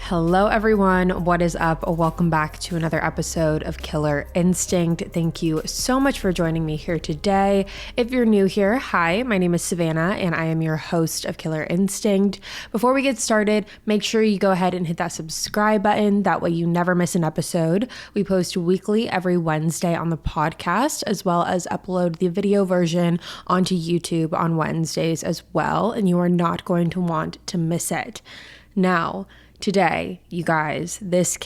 Hello everyone, what is up? Welcome back to another episode of Killer Instinct. Thank you so much for joining me here today. If you're new here, hi, my name is Savannah and I am your host of Killer Instinct. Before we get started, make sure you go ahead and hit that subscribe button. That way you never miss an episode. We post weekly every Wednesday on the podcast, as well as upload the video version onto YouTube on Wednesdays as well, and you are not going to want to miss it. Now, today, you guys, this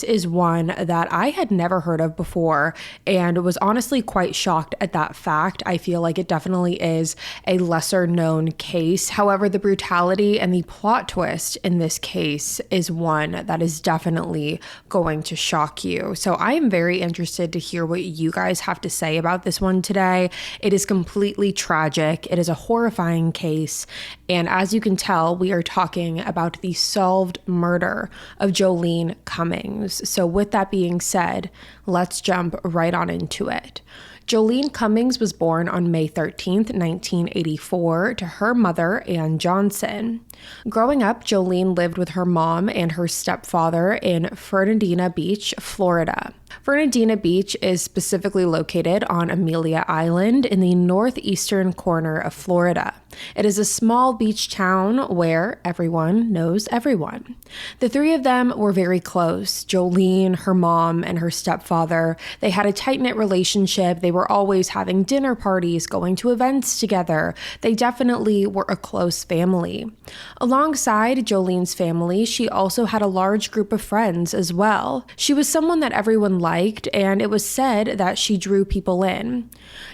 is one that I had never heard of before and was honestly quite shocked at that fact. I feel like it definitely is a lesser known case. However, the brutality and the plot twist in this case is one that is definitely going to shock you. So I am very interested to hear what you guys have to say about this one today. It is completely tragic. It is a horrifying case. And as you can tell, we are talking about the solved murder of Joleen Cummings. So with that being said, let's jump right on into it. Joleen Cummings was born on May 13th, 1984 to her mother, Ann Johnson. Growing up, Joleen lived with her mom and her stepfather in Fernandina Beach, Florida. Fernandina Beach is specifically located on Amelia Island in the northeastern corner of Florida. It is a small beach town where everyone knows everyone. The three of them were very close. Joleen, her mom, and her stepfather. They had a tight-knit relationship. They were always having dinner parties, going to events together. They definitely were a close family. Alongside Joleen's family, she also had a large group of friends as well. She was someone that everyone liked, and it was said that she drew people in.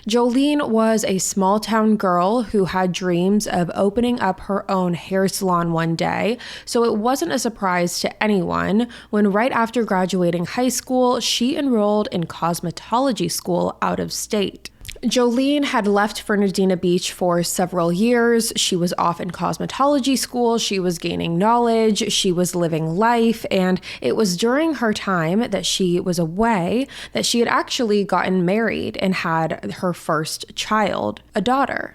Joleen was a small-town girl who had dreams of opening up her own hair salon one day, so it wasn't a surprise to anyone when right after graduating high school, she enrolled in cosmetology school out of state. Joleen had left Fernandina Beach for several years. She was off in cosmetology school. She was gaining knowledge. She was living life. And it was during her time that she was away that she had actually gotten married and had her first child, a daughter.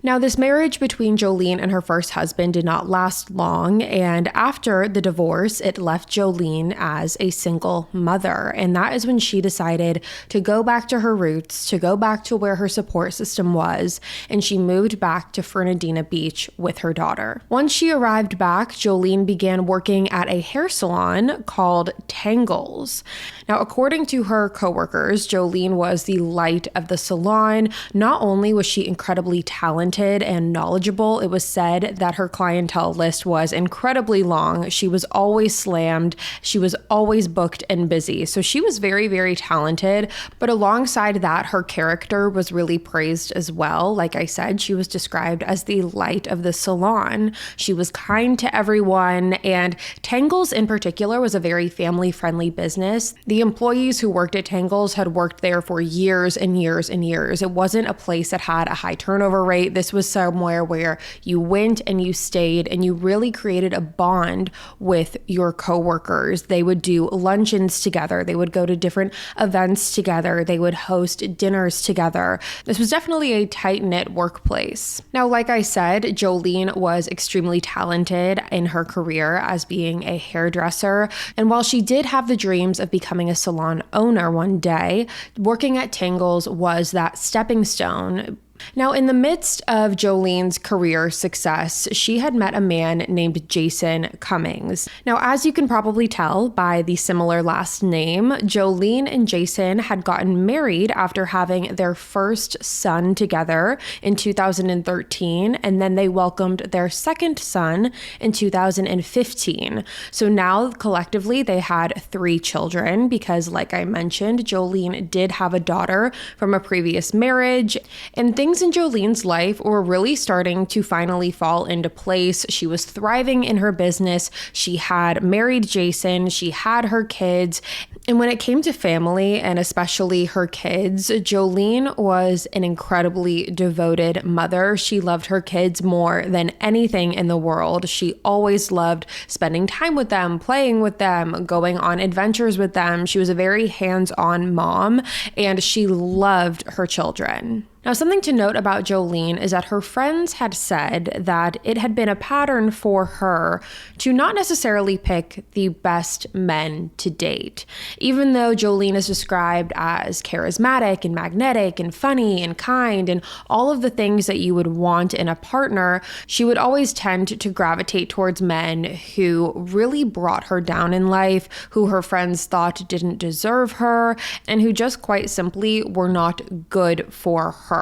Now, this marriage between Joleen and her first husband did not last long, and after the divorce, it left Joleen as a single mother, and that is when she decided to go back to her roots, to go back to where her support system was, and she moved back to Fernandina Beach with her daughter. Once she arrived back, Joleen began working at a hair salon called Tangles. Now, according to her coworkers, Joleen was the light of the salon. Not only was she incredibly talented and knowledgeable, it was said that her clientele list was incredibly long. She was always slammed. She was always booked and busy. So she was very, very talented. But alongside that, her character was really praised as well. Like I said, she was described as the light of the salon. She was kind to everyone. And Tangles in particular was a very family-friendly business. The employees who worked at Tangles had worked there for years and years and years. It wasn't a place that had a high turnover rate. This was somewhere where you went and you stayed and you really created a bond with your coworkers. They would do luncheons together. They would go to different events together. They would host dinners together. This was definitely a tight-knit workplace. Now, like I said, Joleen was extremely talented in her career as being a hairdresser. And while she did have the dreams of becoming a salon owner one day, working at Tangles was that stepping stone. Now, in the midst of Joleen's career success, she had met a man named Joleen Cummings. Now, as you can probably tell by the similar last name, Joleen and Jason had gotten married after having their first son together in 2013, and then they welcomed their second son in 2015. So now, collectively, they had 3 children because, like I mentioned, Joleen did have a daughter from a previous marriage, and things things in Joleen's life were really starting to finally fall into place. She was thriving in her business. She had married Jason. She had her kids. And when it came to family, and especially her kids, Joleen was an incredibly devoted mother. She loved her kids more than anything in the world. She always loved spending time with them, playing with them, going on adventures with them. She was a very hands-on mom, and she loved her children. Now, something to note about Joleen is that her friends had said that it had been a pattern for her to not necessarily pick the best men to date. Even though Joleen is described as charismatic and magnetic and funny and kind and all of the things that you would want in a partner, she would always tend to gravitate towards men who really brought her down in life, who her friends thought didn't deserve her, and who just quite simply were not good for her.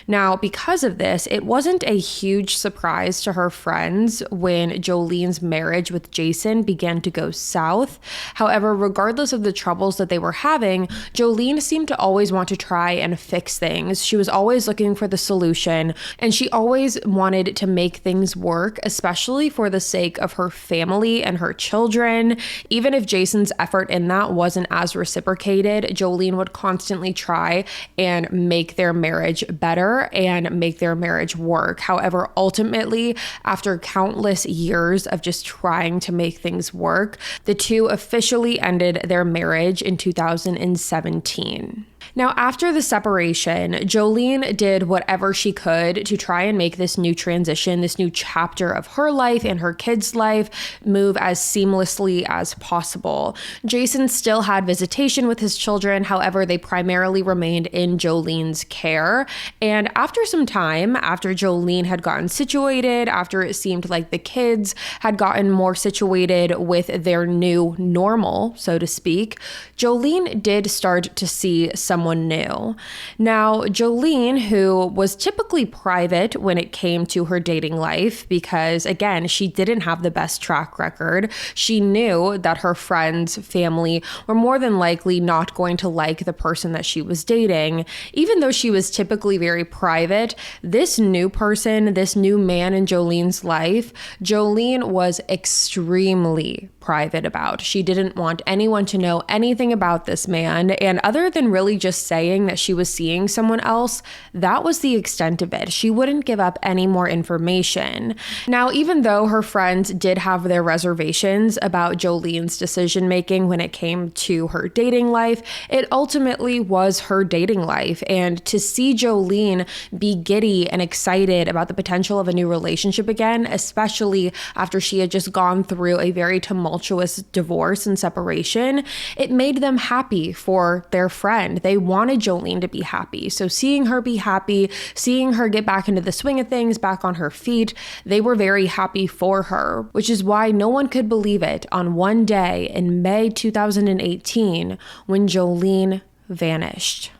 Now, because of this, it wasn't a huge surprise to her friends when Joleen's marriage with Jason began to go south. However, regardless of the troubles that they were having, Joleen seemed to always want to try and fix things. She was always looking for the solution, and she always wanted to make things work, especially for the sake of her family and her children. Even if Jason's effort in that wasn't as reciprocated, Joleen would constantly try and make their marriage better and make their marriage work. However, ultimately, after countless years of just trying to make things work, the two officially ended their marriage in 2017. Now, after the separation, Joleen did whatever she could to try and make this new transition, this new chapter of her life and her kids' life, move as seamlessly as possible. Jason still had visitation with his children. However, they primarily remained in Joleen's care. And after some time, after Joleen had gotten situated, after it seemed like the kids had gotten more situated with their new normal, so to speak, Joleen did start to see someone new. Now, Joleen, who was typically private when it came to her dating life, because again, she didn't have the best track record. She knew that her friends, family were more than likely not going to like the person that she was dating. Even though she was typically very private, this new person, this new man in Joleen's life, Joleen was extremely private about. She didn't want anyone to know anything about this man. And other than really just saying that she was seeing someone else, that was the extent of it. She wouldn't give up any more information. Now, even though her friends did have their reservations about Joleen's decision making when it came to her dating life, it ultimately was her dating life. And to see Joleen be giddy and excited about the potential of a new relationship again, especially after she had just gone through a very tumultuous divorce and separation, it made them happy for their friend. They wanted Joleen to be happy. So seeing her be happy, seeing her get back into the swing of things, back on her feet, they were very happy for her, which is why no one could believe it on one day in May 2018 when Joleen vanished.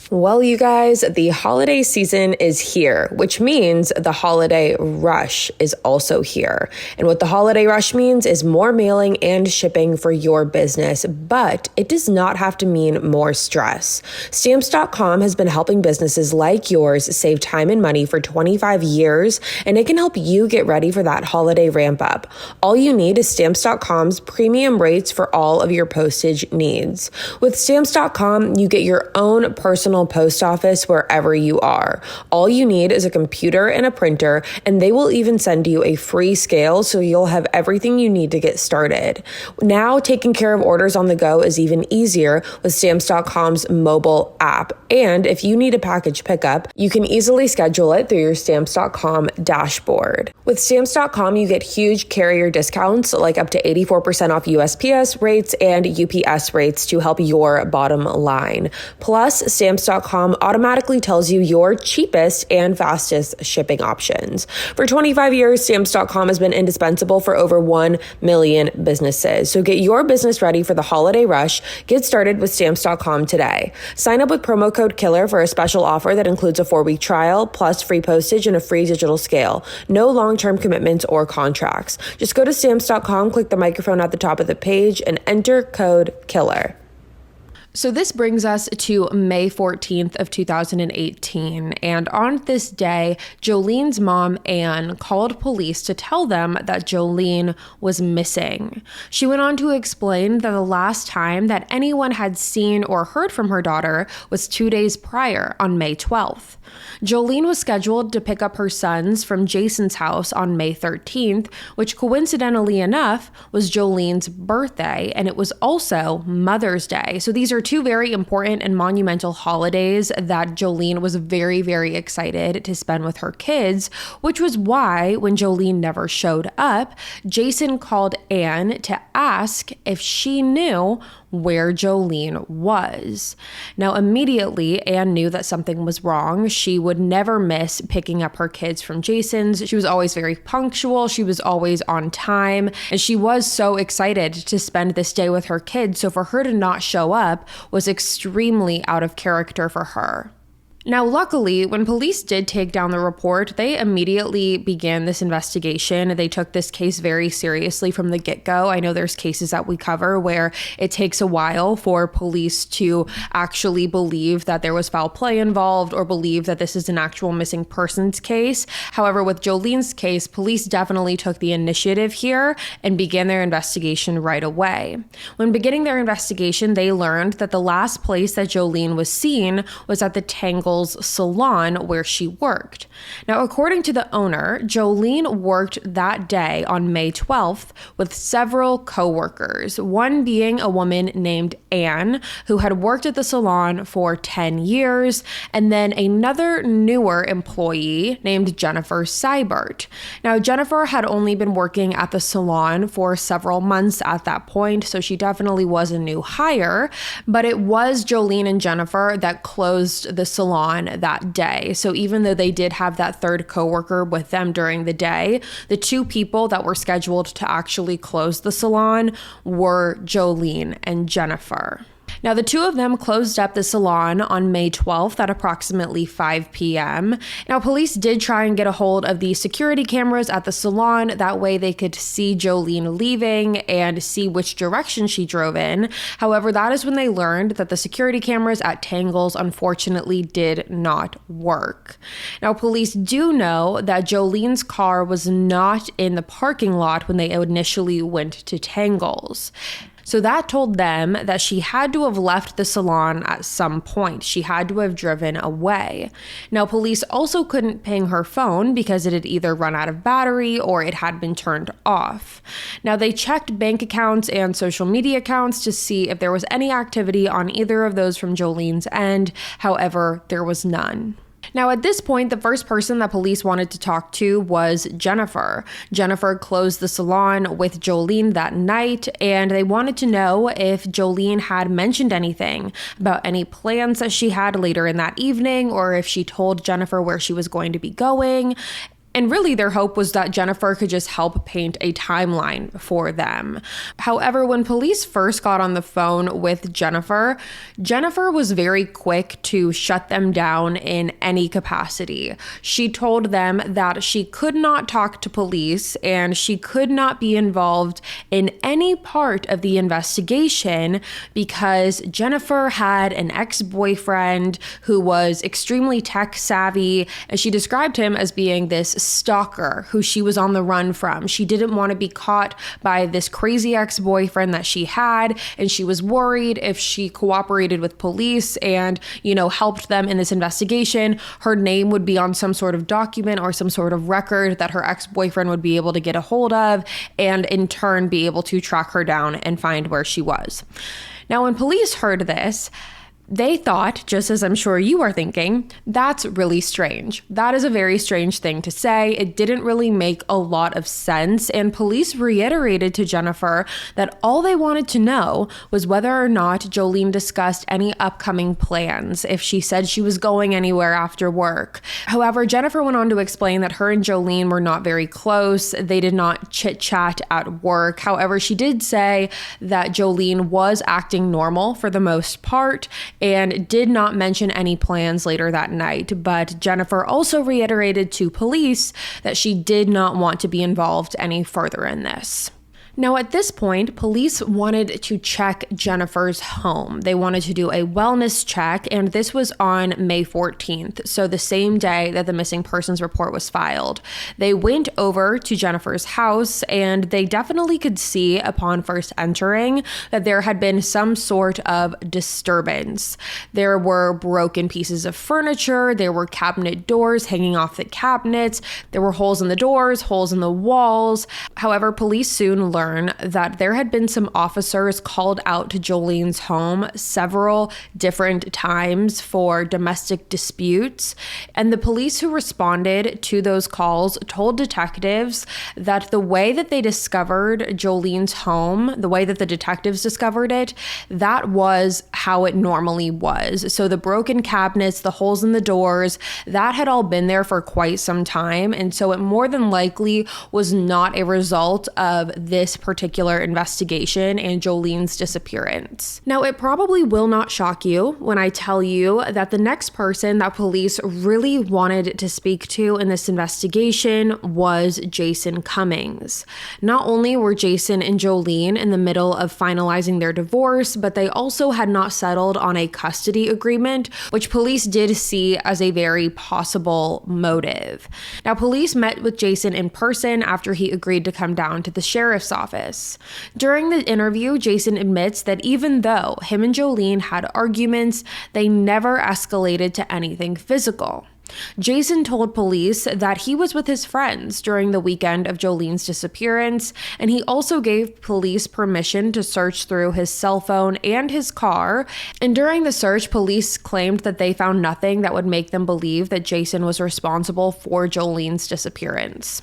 Well, you guys, the holiday season is here, which means the holiday rush is also here. And what the holiday rush means is more mailing and shipping for your business, but it does not have to mean more stress. Stamps.com has been helping businesses like yours save time and money for 25 years, and it can help you get ready for that holiday ramp up. All you need is Stamps.com's premium rates for all of your postage needs. With Stamps.com, you get your own personal post office wherever you are. All you need is a computer and a printer, and they will even send you a free scale so you'll have everything you need to get started. Now, taking care of orders on the go is even easier with Stamps.com's mobile app. And if you need a package pickup, you can easily schedule it through your Stamps.com dashboard. With Stamps.com, you get huge carrier discounts like up to 84% off USPS rates and UPS rates to help your bottom line. Plus, Stamps.com automatically tells you your cheapest and fastest shipping options. For 25 years, Stamps.com has been indispensable for over 1 million businesses. So get your business ready for the holiday rush. Get started with Stamps.com today. Sign up with promo code KILLER for a special offer that includes a 4-week trial, plus free postage and a free digital scale. No long-term commitments or contracts. Just go to Stamps.com, click the microphone at the top of the page, and enter code KILLER. So this brings us to May 14th of 2018, and on this day, Joleen's mom, Anne, called police to tell them that Joleen was missing. She went on to explain that the last time that anyone had seen or heard from her daughter was 2 days prior, on May 12th. Joleen was scheduled to pick up her sons from Jason's house on May 13th, which coincidentally enough was Joleen's birthday, and it was also Mother's Day. So these are two very important and monumental holidays that Joleen was very, very excited to spend with her kids, which was why when Joleen never showed up, Jason called Anne to ask if she knew where Joleen was. Now, immediately, Anne knew that something was wrong. She would never miss picking up her kids from Jason's. She was always very punctual. She was always on time. And she was so excited to spend this day with her kids. So for her to not show up was extremely out of character for her. Now, luckily, when police did take down the report, they immediately began this investigation. They took this case very seriously from the get-go. I know there's cases that we cover where it takes a while for police to actually believe that there was foul play involved or believe that this is an actual missing persons case. However, with Joleen's case, police definitely took the initiative here and began their investigation right away. When beginning their investigation, they learned that the last place that Joleen was seen was at the Tangle salon where she worked. Now, according to the owner, Joleen worked that day on May 12th with several co-workers, one being a woman named Anne, who had worked at the salon for 10 years, and then another newer employee named Jennifer Seibert. Now, Jennifer had only been working at the salon for several months at that point, so she definitely was a new hire, but it was Joleen and Jennifer that closed the salon that day. So even though they did have that third coworker with them during the day, the two people that were scheduled to actually close the salon were Joleen and Jennifer. Now, the two of them closed up the salon on May 12th at approximately 5 p.m. Now, police did try and get a hold of the security cameras at the salon. That way they could see Joleen leaving and see which direction she drove in. However, that is when they learned that the security cameras at Tangles unfortunately did not work. Now, police do know that Joleen's car was not in the parking lot when they initially went to Tangles. So that told them that she had to have left the salon at some point. She had to have driven away. Now, police also couldn't ping her phone because it had either run out of battery or it had been turned off. Now, they checked bank accounts and social media accounts to see if there was any activity on either of those from Joleen's end. However, there was none. Now, at this point, the first person that police wanted to talk to was Jennifer. Jennifer closed the salon with Joleen that night, and they wanted to know if Joleen had mentioned anything about any plans that she had later in that evening, or if she told Jennifer where she was going to be going. And really, their hope was that Jennifer could just help paint a timeline for them. However, when police first got on the phone with Jennifer, Jennifer was very quick to shut them down in any capacity. She told them that she could not talk to police and she could not be involved in any part of the investigation because Jennifer had an ex-boyfriend who was extremely tech savvy, and she described him as being this stalker who she was on the run from. She didn't want to be caught by this crazy ex-boyfriend that she had, and she was worried if she cooperated with police and, helped them in this investigation, her name would be on some sort of document or some sort of record that her ex-boyfriend would be able to get a hold of and in turn be able to track her down and find where she was. Now, when police heard this, they thought, just as I'm sure you are thinking, that's really strange. That is a very strange thing to say. It didn't really make a lot of sense. And police reiterated to Jennifer that all they wanted to know was whether or not Joleen discussed any upcoming plans, if she said she was going anywhere after work. However, Jennifer went on to explain that her and Joleen were not very close. They did not chit-chat at work. However, she did say that Joleen was acting normal for the most part and did not mention any plans later that night. But Jennifer also reiterated to police that she did not want to be involved any further in this. Now, at this point, police wanted to check Jennifer's home. They wanted to do a wellness check, and this was on May 14th, so the same day that the missing persons report was filed. They went over to Jennifer's house, and they definitely could see upon first entering that there had been some sort of disturbance. There were broken pieces of furniture, there were cabinet doors hanging off the cabinets, there were holes in the doors, holes in the walls. However, police soon learned that there had been some officers called out to Joleen's home several different times for domestic disputes, and the police who responded to those calls told detectives that the way that they discovered Joleen's home, the way that the detectives discovered it, that was how it normally was. So the broken cabinets, the holes in the doors, that had all been there for quite some time, and so it more than likely was not a result of this particular investigation and Joleen's disappearance. Now, it probably will not shock you when I tell you that the next person that police really wanted to speak to in this investigation was Joleen Cummings. Not only were Jason and Joleen in the middle of finalizing their divorce, but they also had not settled on a custody agreement, which police did see as a very possible motive. Now, police met with Jason in person after he agreed to come down to the sheriff's office. During the interview, Jason admits that even though him and Joleen had arguments, they never escalated to anything physical. Jason told police that he was with his friends during the weekend of Joleen's disappearance, and he also gave police permission to search through his cell phone and his car. And during the search, police claimed that they found nothing that would make them believe that Jason was responsible for Joleen's disappearance.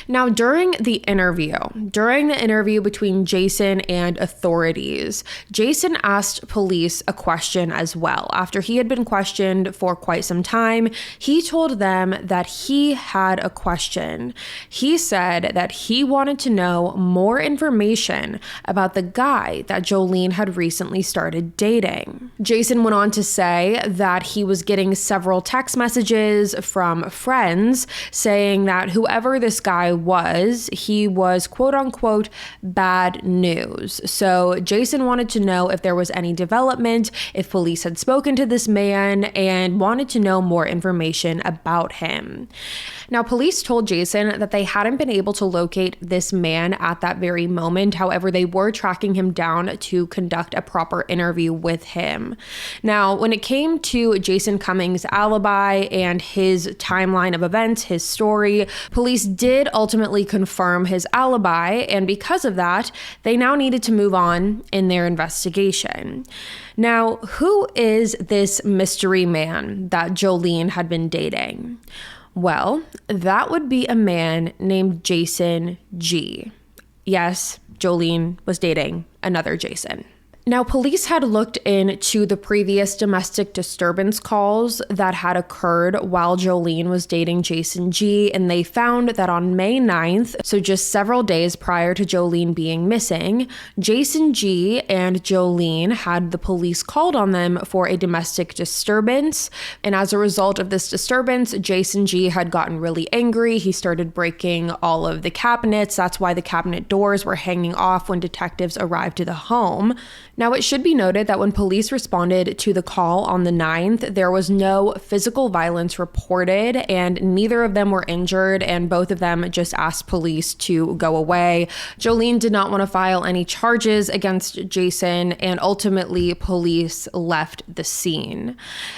Now, during the interview between Jason and authorities, Jason asked police a question as well. After he had been questioned for quite some time, he told them that he had a question. He said that he wanted to know more information about the guy that Joleen had recently started dating. Jason went on to say that he was getting several text messages from friends saying that whoever this guy was, he was quote unquote bad news. So Jason wanted to know if there was any development, if police had spoken to this man, and wanted to know more information about him. Now, police told Jason that they hadn't been able to locate this man at that very moment. However, they were tracking him down to conduct a proper interview with him. Now, when it came to Joleen Cummings' alibi and his timeline of events, his story, police did ultimately confirm his alibi, and because of that, they now needed to move on in their investigation. Now, who is this mystery man that Joleen had been dating? Well, that would be a man named Jason G. Yes, Joleen was dating another Jason. Now, police had looked into the previous domestic disturbance calls that had occurred while Joleen was dating Jason G, and they found that on May 9th, so just several days prior to Joleen being missing, Jason G and Joleen had the police called on them for a domestic disturbance, and as a result of this disturbance, Jason G had gotten really angry. He started breaking all of the cabinets. That's why the cabinet doors were hanging off when detectives arrived to the home. Now, it should be noted that when police responded to the call on the 9th, there was no physical violence reported, and neither of them were injured, and both of them just asked police to go away. Joleen did not want to file any charges against Jason, and ultimately police left the scene.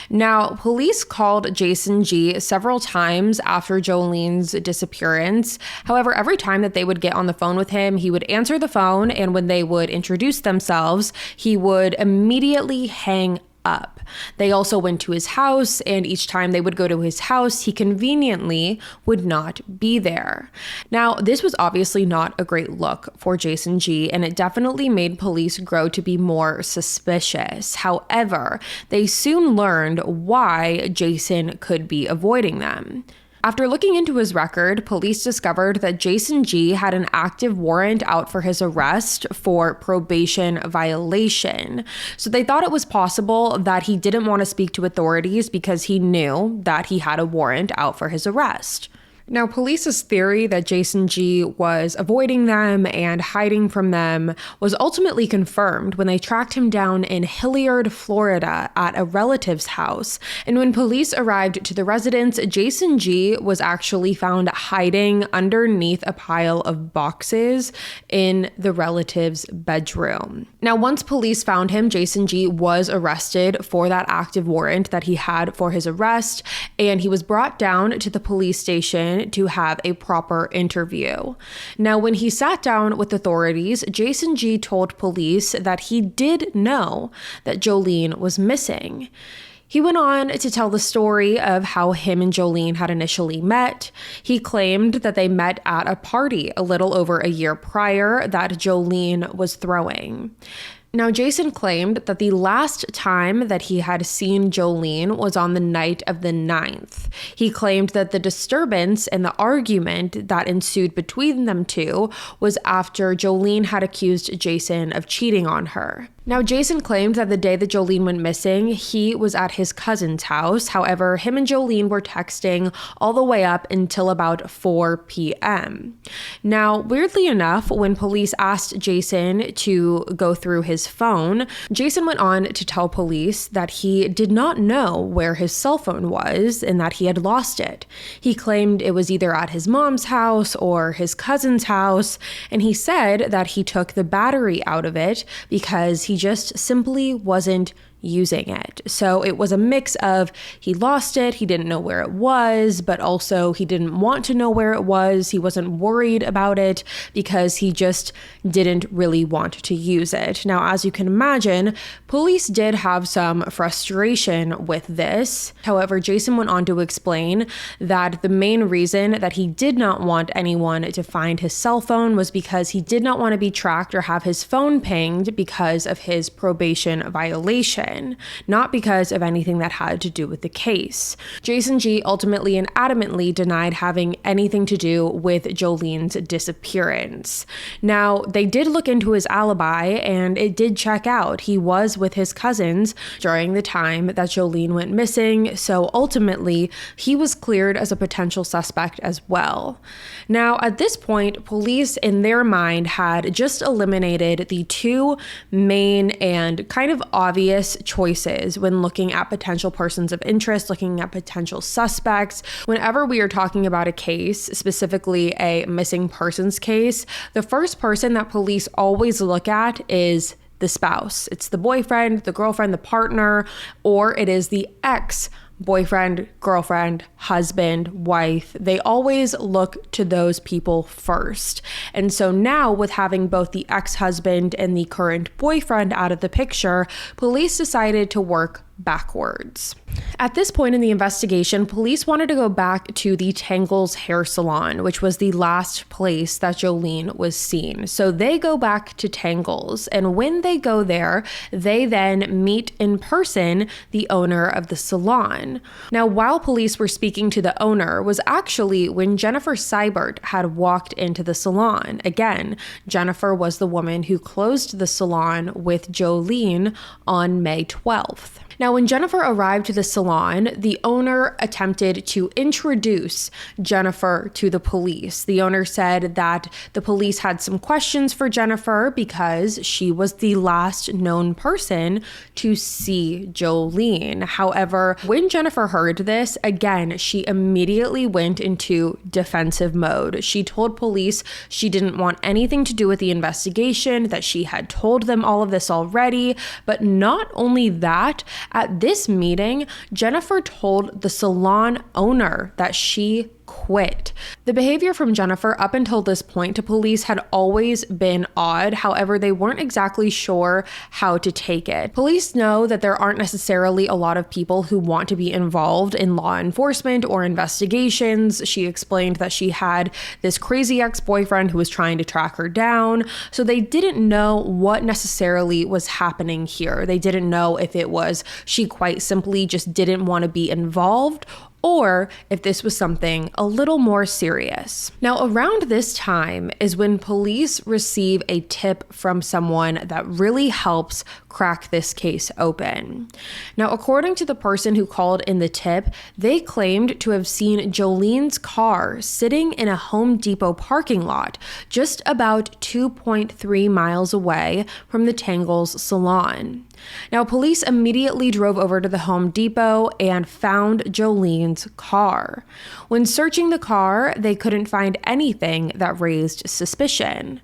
Now, police called Jason G several times after Joleen's disappearance. However, every time that they would get on the phone with him, he would answer the phone, and when they would introduce themselves, he would immediately hang up. They also went to his house, and each time they would go to his house, he conveniently would not be there. Now, this was obviously not a great look for Jason G, and it definitely made police grow to be more suspicious. However, they soon learned why Jason could be avoiding them. After looking into his record, police discovered that Jason G had an active warrant out for his arrest for probation violation. So they thought it was possible that he didn't want to speak to authorities because he knew that he had a warrant out for his arrest. Now, police's theory that Jason G was avoiding them and hiding from them was ultimately confirmed when they tracked him down in Hilliard, Florida at a relative's house. And when police arrived to the residence, Jason G was actually found hiding underneath a pile of boxes in the relative's bedroom. Now, once police found him, Jason G was arrested for that active warrant that he had for his arrest, and he was brought down to the police station to have a proper interview. Now, when he sat down with authorities, Jason G told police that he did know that Joleen was missing. He went on to tell the story of how him and Joleen had initially met. He claimed that they met at a party a little over a year prior that Joleen was throwing. Now, Jason claimed that the last time that he had seen Joleen was on the night of the 9th. He claimed that the disturbance and the argument that ensued between them two was after Joleen had accused Jason of cheating on her. Now, Jason claimed that the day that Joleen went missing, he was at his cousin's house. However, him and Joleen were texting all the way up until about 4 p.m. Now, weirdly enough, when police asked Jason to go through his phone, Jason went on to tell police that he did not know where his cell phone was and that he had lost it. He claimed it was either at his mom's house or his cousin's house, and he said that he took the battery out of it because he just simply wasn't using it. So it was a mix of he lost it, he didn't know where it was, but also he didn't want to know where it was. He wasn't worried about it because he just didn't really want to use it. Now, as you can imagine, police did have some frustration with this. However, Jason went on to explain that the main reason that he did not want anyone to find his cell phone was because he did not want to be tracked or have his phone pinged because of his probation violation, not because of anything that had to do with the case. Jason G ultimately and adamantly denied having anything to do with Joleen's disappearance. Now, they did look into his alibi and it did check out. He was with his cousins during the time that Joleen went missing, so ultimately he was cleared as a potential suspect as well. Now, at this point, police in their mind had just eliminated the two main and kind of obvious choices when looking at potential persons of interest, looking at potential suspects. Whenever we are talking about a case, specifically a missing persons case, the first person that police always look at is the spouse. It's the boyfriend, the girlfriend, the partner, or it is the ex-boyfriend, girlfriend, husband, wife. They always look to those people first. And so now, with having both the ex-husband and the current boyfriend out of the picture, police decided to work backwards. At this point in the investigation, police wanted to go back to the Tangles hair salon, which was the last place that Joleen was seen. So they go back to Tangles, and when they go there, they then meet in person the owner of the salon. Now, while police were speaking to the owner was actually when Jennifer Seibert had walked into the salon. Again, Jennifer was the woman who closed the salon with Joleen on May 12th. Now, when Jennifer arrived to the salon, the owner attempted to introduce Jennifer to the police. The owner said that the police had some questions for Jennifer because she was the last known person to see Joleen. However, when Jennifer heard this, again, she immediately went into defensive mode. She told police she didn't want anything to do with the investigation, that she had told them all of this already, but not only that, at this meeting, Jennifer told the salon owner that she quit. The behavior from Jennifer up until this point to police had always been odd. However, they weren't exactly sure how to take it. Police know that there aren't necessarily a lot of people who want to be involved in law enforcement or investigations. She explained that she had this crazy ex-boyfriend who was trying to track her down. So they didn't know what necessarily was happening here. They didn't know if it was she quite simply just didn't want to be involved, or if this was something a little more serious. Now, around this time is when police receive a tip from someone that really helps crack this case open. Now, according to the person who called in the tip, they claimed to have seen Joleen's car sitting in a Home Depot parking lot just about 2.3 miles away from the Tangles salon. Now, police immediately drove over to the Home Depot and found Joleen's car. When searching the car, they couldn't find anything that raised suspicion.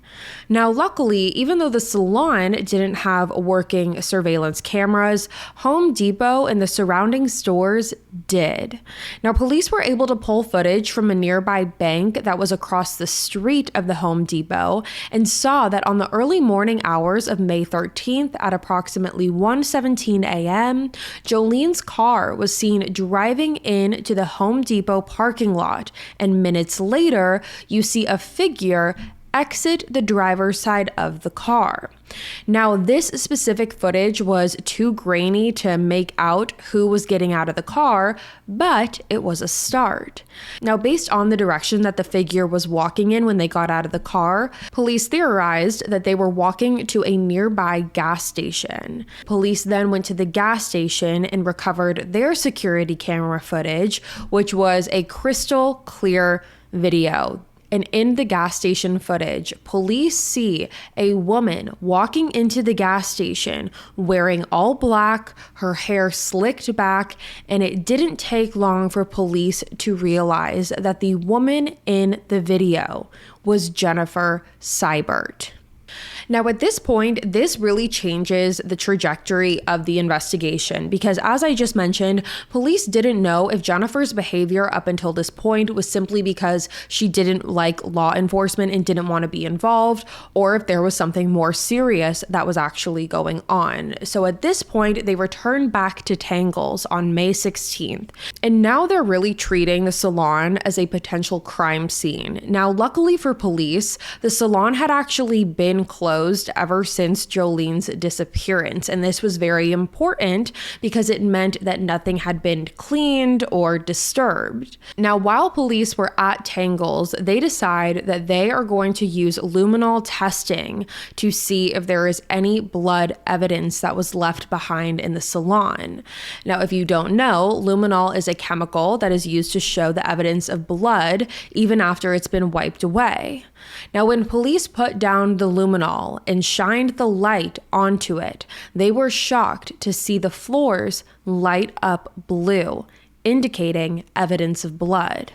Now, luckily, even though the salon didn't have working surveillance cameras, Home Depot and the surrounding stores did. Now, police were able to pull footage from a nearby bank that was across the street of the Home Depot and saw that on the early morning hours of May 13th at approximately 1:17 a.m., Joleen's car was seen driving into the Home Depot parking lot, and minutes later, you see a figure exit the driver's side of the car. Now, this specific footage was too grainy to make out who was getting out of the car, but it was a start. Now, based on the direction that the figure was walking in when they got out of the car, police theorized that they were walking to a nearby gas station. Police then went to the gas station and recovered their security camera footage, which was a crystal clear video. And in the gas station footage, police see a woman walking into the gas station wearing all black, her hair slicked back, and it didn't take long for police to realize that the woman in the video was Jennifer Seibert. Now, at this point, this really changes the trajectory of the investigation because, as I just mentioned, police didn't know if Jennifer's behavior up until this point was simply because she didn't like law enforcement and didn't want to be involved, or if there was something more serious that was actually going on. So at this point, they returned back to Tangles on May 16th, and now they're really treating the salon as a potential crime scene. Now, luckily for police, the salon had actually been closed ever since Joleen's disappearance, and this was very important because it meant that nothing had been cleaned or disturbed. Now, while police were at Tangles, they decide that they are going to use luminol testing to see if there is any blood evidence that was left behind in the salon. Now, if you don't know, luminol is a chemical that is used to show the evidence of blood even after it's been wiped away. Now, when police put down the luminol and shined the light onto it, they were shocked to see the floors light up blue, indicating evidence of blood.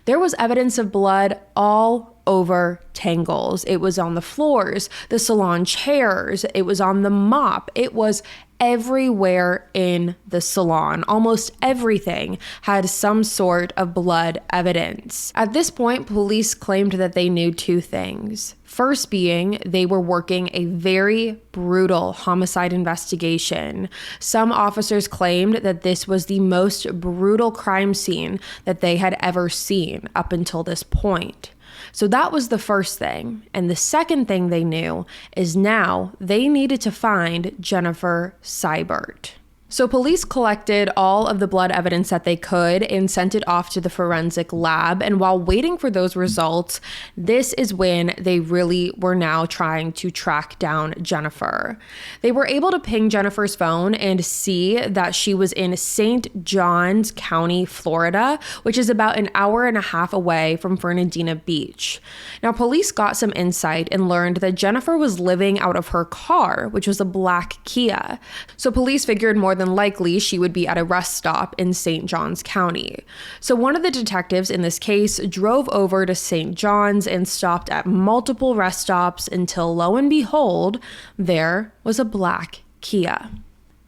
There was evidence of blood all over Tangles. It was on the floors, the salon chairs, it was on the mop, it was everywhere in the salon. Almost everything had some sort of blood evidence. At this point, police claimed that they knew two things. First being, they were working a very brutal homicide investigation. Some officers claimed that this was the most brutal crime scene that they had ever seen up until this point. So that was the first thing. And the second thing they knew is now they needed to find Jennifer Seibert. So police collected all of the blood evidence that they could and sent it off to the forensic lab. And while waiting for those results, this is when they really were now trying to track down Jennifer. They were able to ping Jennifer's phone and see that she was in St. Johns County, Florida, which is about an hour and a half away from Fernandina Beach. Now, police got some insight and learned that Jennifer was living out of her car, which was a black Kia. So police figured more than likely she would be at a rest stop in St. Johns County. So one of the detectives in this case drove over to St. Johns and stopped at multiple rest stops until, lo and behold, there was a black Kia.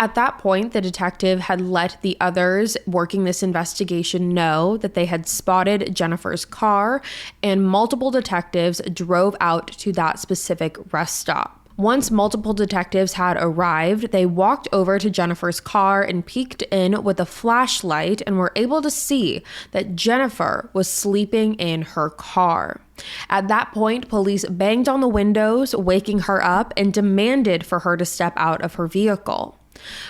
At that point, the detective had let the others working this investigation know that they had spotted Jennifer's car, and multiple detectives drove out to that specific rest stop. Once multiple detectives had arrived, they walked over to Jennifer's car and peeked in with a flashlight and were able to see that Jennifer was sleeping in her car. At that point, police banged on the windows, waking her up, and demanded for her to step out of her vehicle.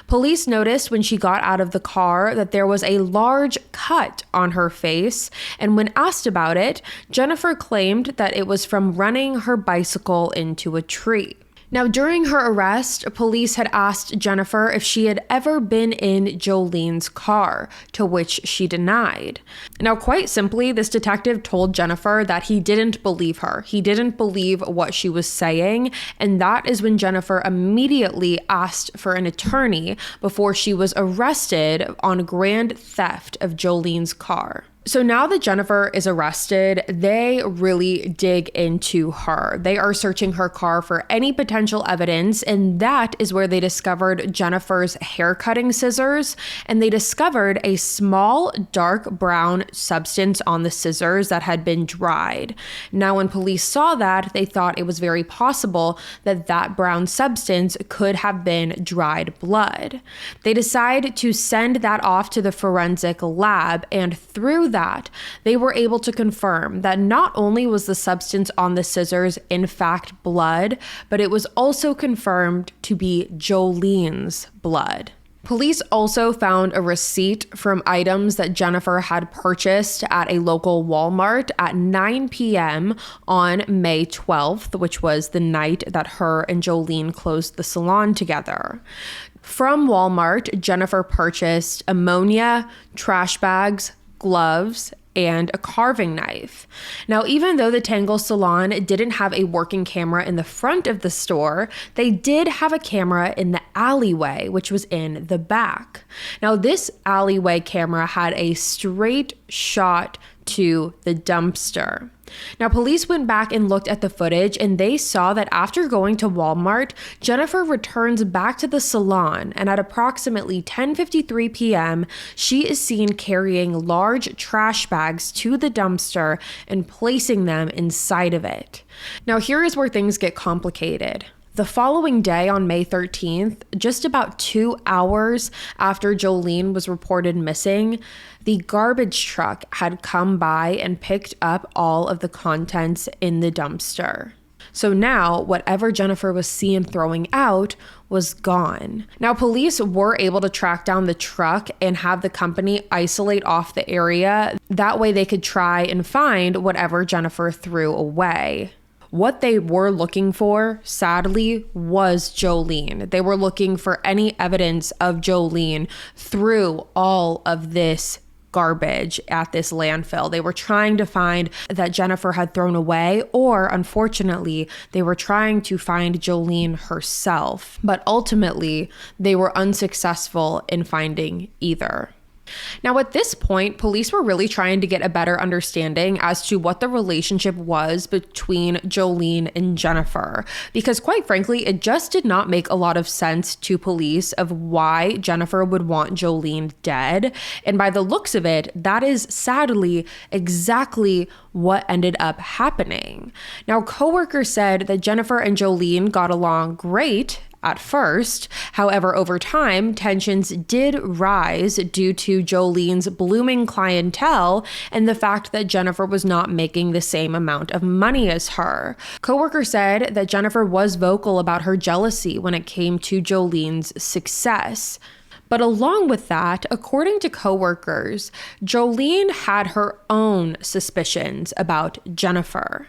Police noticed when she got out of the car that there was a large cut on her face, and when asked about it, Jennifer claimed that it was from running her bicycle into a tree. Now, during her arrest, police had asked Jennifer if she had ever been in Joleen's car, to which she denied. Now, quite simply, this detective told Jennifer that he didn't believe her. He didn't believe what she was saying, and that is when Jennifer immediately asked for an attorney before she was arrested on grand theft of Joleen's car. So now that Jennifer is arrested, they really dig into her. They are searching her car for any potential evidence, and that is where they discovered Jennifer's hair cutting scissors, and they discovered a small dark brown substance on the scissors that had been dried. Now, when police saw that, they thought it was very possible that that brown substance could have been dried blood. They decided to send that off to the forensic lab, and through that, they were able to confirm that not only was the substance on the scissors in fact blood, but it was also confirmed to be Joleen's blood. Police also found a receipt from items that Jennifer had purchased at a local Walmart at 9 p.m. on May 12th, which was the night that her and Joleen closed the salon together. From Walmart, Jennifer purchased ammonia, trash bags, gloves, and a carving knife. Now, even though the Tangle Salon didn't have a working camera in the front of the store, they did have a camera in the alleyway, which was in the back. Now, this alleyway camera had a straight shot to the dumpster. Now, police went back and looked at the footage, and they saw that after going to Walmart, Jennifer returns back to the salon, and at approximately 10:53 p.m., she is seen carrying large trash bags to the dumpster and placing them inside of it. Now, here is where things get complicated. The following day, on May 13th, just about 2 hours after Joleen was reported missing, the garbage truck had come by and picked up all of the contents in the dumpster. So now, whatever Jennifer was seen throwing out was gone. Now, police were able to track down the truck and have the company isolate off the area. That way they could try and find whatever Jennifer threw away. What they were looking for, sadly, was Joleen. They were looking for any evidence of Joleen through all of this garbage at this landfill. They were trying to find that Jennifer had thrown away, or unfortunately, they were trying to find Joleen herself. But ultimately, they were unsuccessful in finding either. Now, at this point, police were really trying to get a better understanding as to what the relationship was between Joleen and Jennifer, because quite frankly, it just did not make a lot of sense to police of why Jennifer would want Joleen dead. And by the looks of it, that is sadly exactly what ended up happening. Now, coworkers said that Jennifer and Joleen got along great at first. However, over time, tensions did rise due to Joleen's blooming clientele and the fact that Jennifer was not making the same amount of money as her. Coworkers said that Jennifer was vocal about her jealousy when it came to Joleen's success. But along with that, according to coworkers, Joleen had her own suspicions about Jennifer.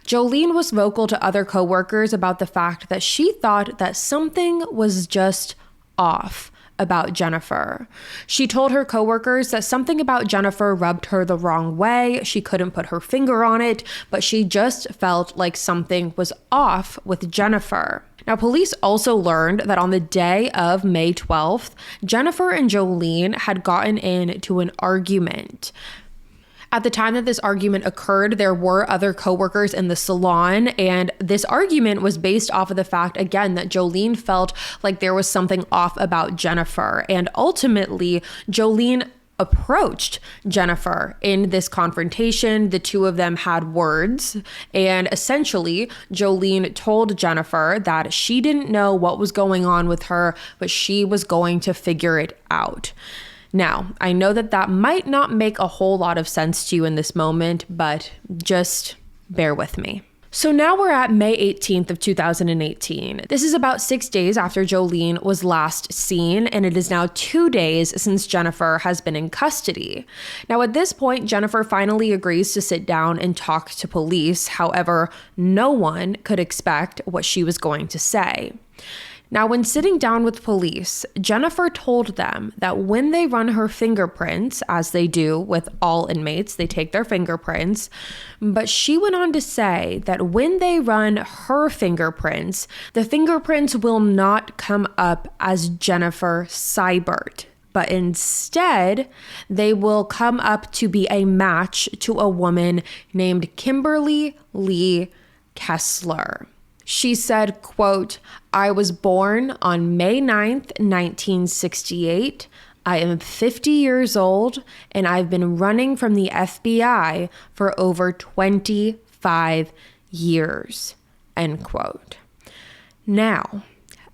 Joleen was vocal to other coworkers about the fact that she thought that something was just off about Jennifer. She told her coworkers that something about Jennifer rubbed her the wrong way. She couldn't put her finger on it, but she just felt like something was off with Jennifer. Now, police also learned that on the day of May 12th, Jennifer and Joleen had gotten into an argument. At the time that this argument occurred, there were other coworkers in the salon, and this argument was based off of the fact, again, that Joleen felt like there was something off about Jennifer. And ultimately, Joleen approached Jennifer in this confrontation. The two of them had words, and essentially Joleen told Jennifer that she didn't know what was going on with her, but she was going to figure it out. Now, I know that that might not make a whole lot of sense to you in this moment, but just bear with me. So now we're at May 18th of 2018. This is about 6 days after Joleen was last seen, and it is now 2 days since Jennifer has been in custody. Now at this point, Jennifer finally agrees to sit down and talk to police. However, no one could expect what she was going to say. Now, when sitting down with police, Jennifer told them that when they run her fingerprints, as they do with all inmates, they take their fingerprints, but she went on to say that when they run her fingerprints, the fingerprints will not come up as Jennifer Seibert, but instead, they will come up to be a match to a woman named Kimberly Lee Kessler. She said, quote, "I was born on May 9th, 1968. I am 50 years old, and I've been running from the FBI for over 25 years, end quote. Now,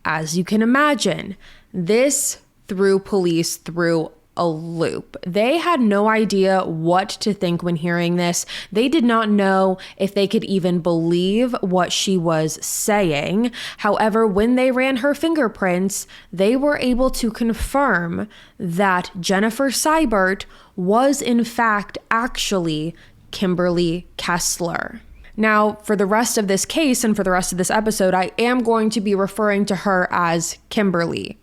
as you can imagine, this threw police through a loop. They had no idea what to think when hearing this. They did not know if they could even believe what she was saying. However, when they ran her fingerprints, they were able to confirm that Jennifer Seibert was in fact actually Kimberly Kessler. Now, for the rest of this case and for the rest of this episode, I am going to be referring to her as Kimberly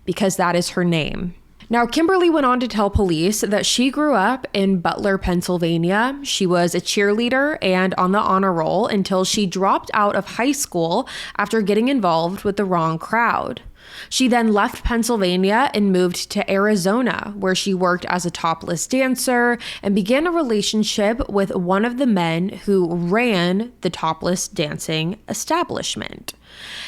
because that is her name. Now, Kimberly went on to tell police that she grew up in Butler, Pennsylvania. She was a cheerleader and on the honor roll until she dropped out of high school after getting involved with the wrong crowd. She then left Pennsylvania and moved to Arizona, where she worked as a topless dancer and began a relationship with one of the men who ran the topless dancing establishment.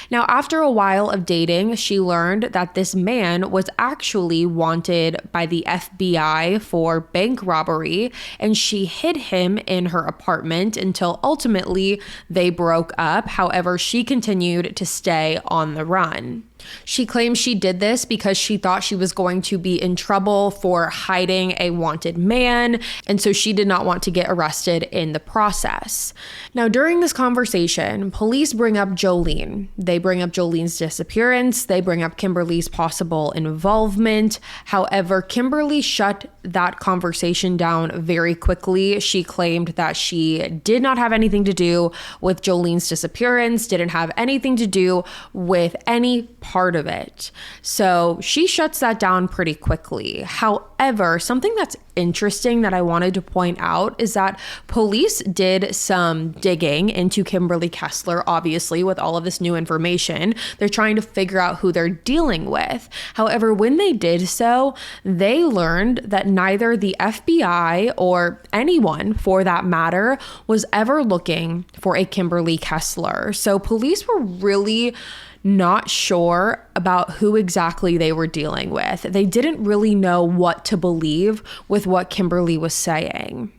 Now, after a while of dating, she learned that this man was actually wanted by the FBI for bank robbery, and she hid him in her apartment until ultimately they broke up. However, she continued to stay on the run. She claims she did this because she thought she was going to be in trouble for hiding a wanted man, and so she did not want to get arrested in the process. Now, during this conversation, police bring up Joleen. They bring up Joleen's disappearance. They bring up Kimberly's possible involvement. However, Kimberly shut that conversation down very quickly. She claimed that she did not have anything to do with Joleen's disappearance, didn't have anything to do with any part of it. So she shuts that down pretty quickly. However, something that's interesting that I wanted to point out is that police did some digging into Kimberly Kessler, obviously, with all of this new information. They're trying to figure out who they're dealing with. However, when they did so, they learned that neither the FBI or anyone, for that matter, was ever looking for a Kimberly Kessler. So police were really not sure about who exactly they were dealing with. They didn't really know what to believe with what Kimberly was saying.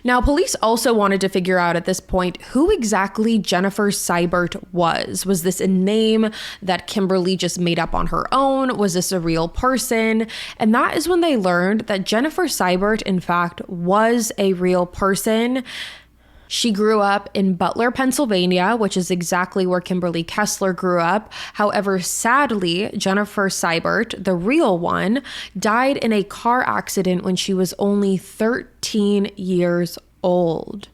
Now, police also wanted to figure out at this point who exactly Jennifer Seibert was. Was this a name that Kimberly just made up on her own? Was this a real person? And that is when they learned that Jennifer Seibert, in fact, was a real person. She grew up in Butler, Pennsylvania, which is exactly where Kimberly Kessler grew up. However, sadly, Jennifer Seibert, the real one, died in a car accident when she was only 13 years old.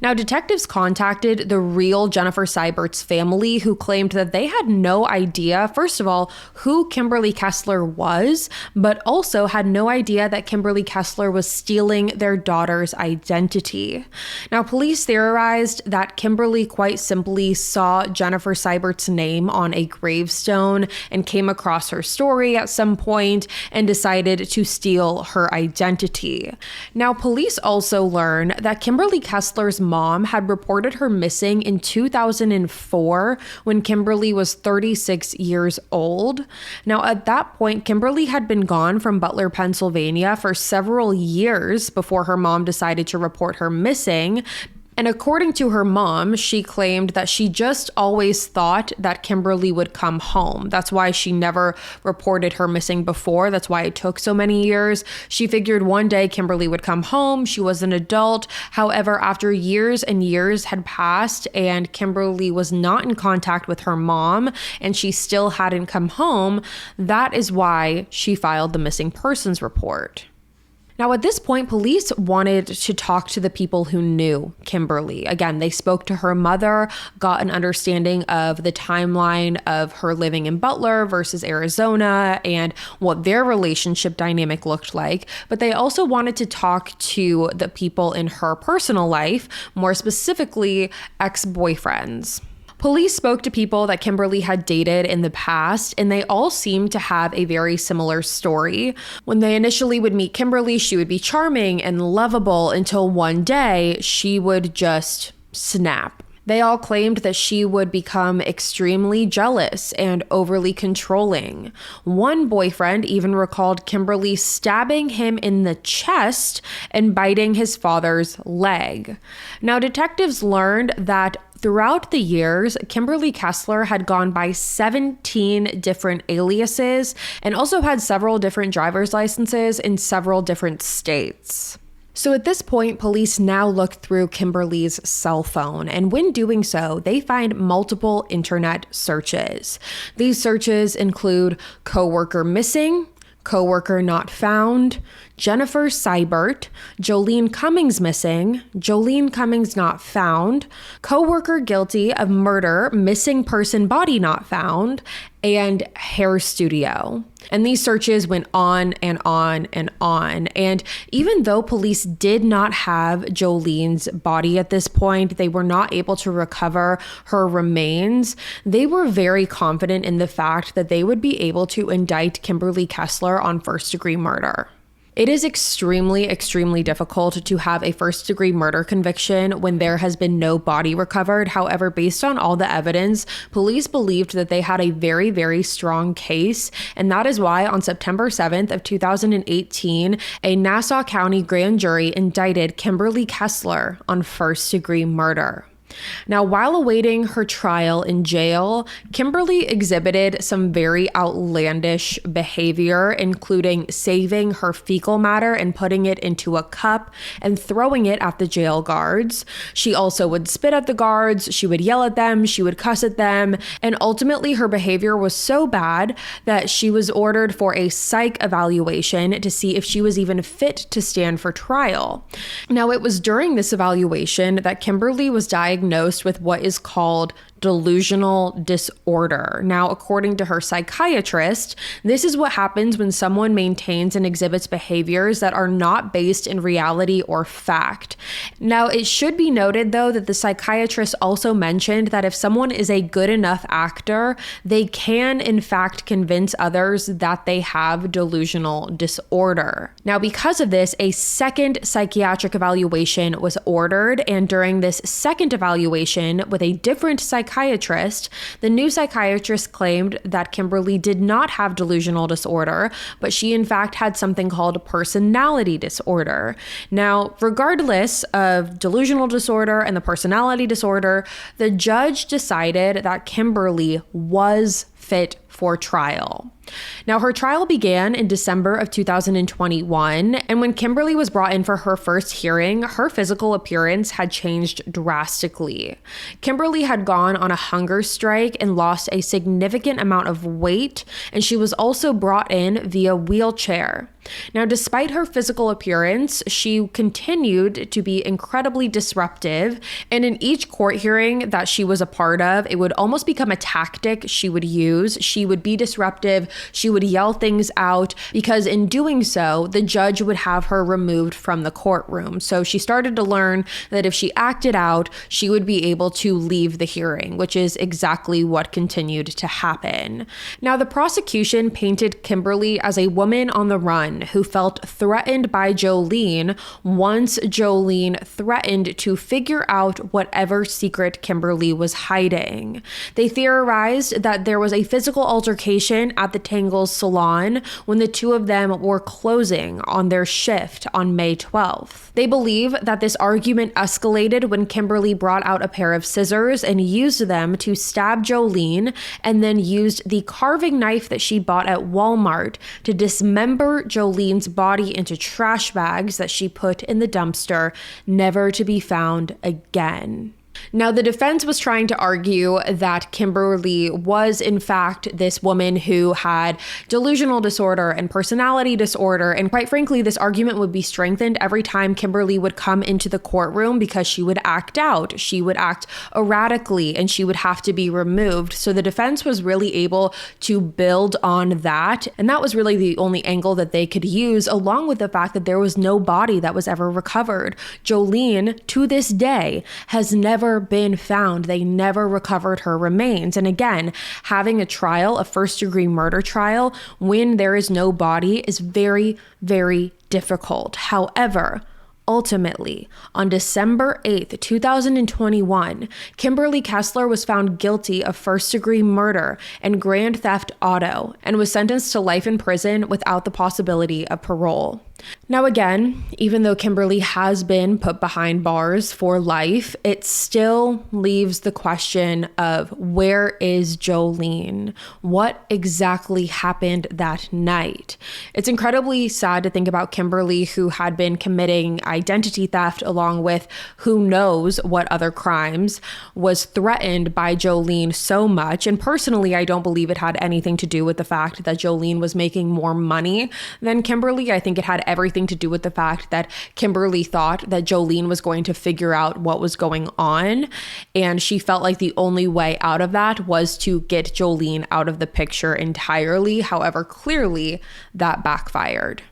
Now, detectives contacted the real Jennifer Seibert's family, who claimed that they had no idea, first of all, who Kimberly Kessler was, but also had no idea that Kimberly Kessler was stealing their daughter's identity. Now, police theorized that Kimberly quite simply saw Jennifer Seibert's name on a gravestone and came across her story at some point and decided to steal her identity. Now, police also learned that Kimberly Kessler's mom had reported her missing in 2004 when Kimberly was 36 years old. Now, at that point, Kimberly had been gone from Butler, Pennsylvania for several years before her mom decided to report her missing. And according to her mom, she claimed that she just always thought that Kimberly would come home. That's why she never reported her missing before. That's why it took so many years. She figured one day Kimberly would come home. She was an adult. However, after years and years had passed and Kimberly was not in contact with her mom and she still hadn't come home, that is why she filed the missing persons report. Now, at this point, police wanted to talk to the people who knew Kimberly. Again, they spoke to her mother, got an understanding of the timeline of her living in Butler versus Arizona and what their relationship dynamic looked like. But they also wanted to talk to the people in her personal life, more specifically ex-boyfriends. Police spoke to people that Kimberly had dated in the past, and they all seemed to have a very similar story. When they initially would meet Kimberly, she would be charming and lovable until one day she would just snap. They all claimed that she would become extremely jealous and overly controlling. One boyfriend even recalled Kimberly stabbing him in the chest and biting his father's leg. Now, detectives learned that throughout the years, Kimberly Kessler had gone by 17 different aliases and also had several different driver's licenses in several different states. So at this point, police now look through Kimberly's cell phone, and when doing so, they find multiple internet searches. These searches include coworker missing, coworker not found, Jennifer Seibert, Joleen Cummings missing, Joleen Cummings not found, coworker guilty of murder, missing person body not found, and hair studio. And these searches went on and on and on. And even though police did not have Joleen's body at this point, they were not able to recover her remains, they were very confident in the fact that they would be able to indict Kimberly Kessler on first-degree murder. It is extremely, extremely difficult to have a first-degree murder conviction when there has been no body recovered. However, based on all the evidence, police believed that they had a very, very strong case, and that is why on September 7th of 2018, a Nassau County grand jury indicted Kimberly Kessler on first-degree murder. Now, while awaiting her trial in jail, Kimberly exhibited some very outlandish behavior, including saving her fecal matter and putting it into a cup and throwing it at the jail guards. She also would spit at the guards, she would yell at them, she would cuss at them, and ultimately her behavior was so bad that she was ordered for a psych evaluation to see if she was even fit to stand for trial. Now, it was during this evaluation that Kimberly was diagnosed with what is called delusional disorder. Now, according to her psychiatrist, this is what happens when someone maintains and exhibits behaviors that are not based in reality or fact. Now, it should be noted, though, that the psychiatrist also mentioned that if someone is a good enough actor, they can, in fact, convince others that they have delusional disorder. Now, because of this, a second psychiatric evaluation was ordered, and during this second evaluation with a different psychiatrist, the new psychiatrist claimed that Kimberly did not have delusional disorder, but she in fact had something called personality disorder. Now, regardless of delusional disorder and the personality disorder, the judge decided that Kimberly was fit for trial. Now, her trial began in December of 2021, and when Kimberly was brought in for her first hearing, her physical appearance had changed drastically. Kimberly had gone on a hunger strike and lost a significant amount of weight, and she was also brought in via wheelchair. Now, despite her physical appearance, she continued to be incredibly disruptive, and in each court hearing that she was a part of, it would almost become a tactic she would use. She would be disruptive, she would yell things out, because in doing so, the judge would have her removed from the courtroom. So she started to learn that if she acted out, she would be able to leave the hearing, which is exactly what continued to happen. Now, the prosecution painted Kimberly as a woman on the run, son who felt threatened by Joleen once Joleen threatened to figure out whatever secret Kimberly was hiding. They theorized that there was a physical altercation at the Tangles salon when the two of them were closing on their shift on May 12th. They believe that this argument escalated when Kimberly brought out a pair of scissors and used them to stab Joleen, and then used the carving knife that she bought at Walmart to dismember Joleen's body into trash bags that she put in the dumpster, never to be found again. Now, the defense was trying to argue that Kimberly was, in fact, this woman who had delusional disorder and personality disorder. And quite frankly, this argument would be strengthened every time Kimberly would come into the courtroom because she would act out. She would act erratically and she would have to be removed. So the defense was really able to build on that. And that was really the only angle that they could use, along with the fact that there was no body that was ever recovered. Joleen, to this day, has never been found. They never recovered her remains. And again, having a trial, a first-degree murder trial, when there is no body is very, very difficult. However, ultimately, on December 8th, 2021, Kimberly Kessler was found guilty of first-degree murder and grand theft auto and was sentenced to life in prison without the possibility of parole. Now again, even though Kimberly has been put behind bars for life, it still leaves the question of where is Joleen? What exactly happened that night? It's incredibly sad to think about Kimberly, who had been committing identity theft along with who knows what other crimes, was threatened by Joleen so much. And personally, I don't believe it had anything to do with the fact that Joleen was making more money than Kimberly. I think it had everything to do with the fact that Kimberly thought that Joleen was going to figure out what was going on, and she felt like the only way out of that was to get Joleen out of the picture entirely. However, clearly that backfired.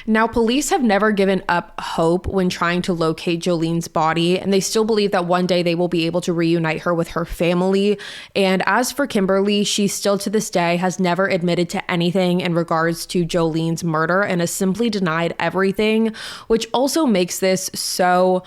Now, police have never given up hope when trying to locate Joleen's body, and they still believe that one day they will be able to reunite her with her family. And as for Kimberly, she still to this day has never admitted to anything in regards to Joleen's murder and has simply denied everything, which also makes this so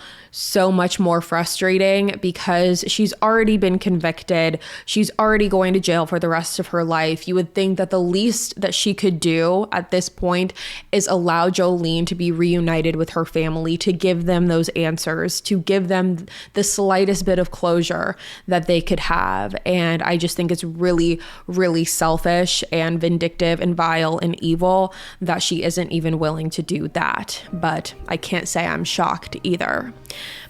much more frustrating because she's already been convicted. She's already going to jail for the rest of her life. You would think that the least that she could do at this point is allow Joleen to be reunited with her family, to give them those answers, to give them the slightest bit of closure that they could have. And I just think it's really, really selfish and vindictive and vile and evil that she isn't even willing to do that. But I can't say I'm shocked either.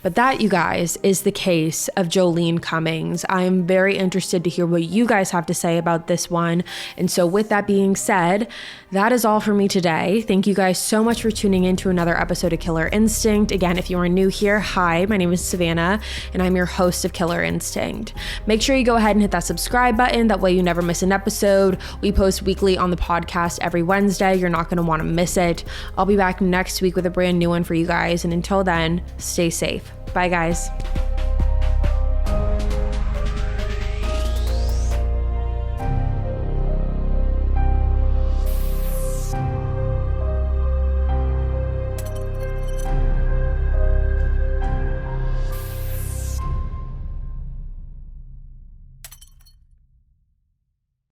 But that, you guys, is the case of Joleen Cummings. I'm very interested to hear what you guys have to say about this one. And so with that being said, that is all for me today. Thank you guys so much for tuning in to another episode of Killer Instinct. Again, if you are new here, hi, my name is Savannah, and I'm your host of Killer Instinct. Make sure you go ahead and hit that subscribe button. That way you never miss an episode. We post weekly on the podcast every Wednesday. You're not going to want to miss it. I'll be back next week with a brand new one for you guys. And until then, stay safe. Bye, guys.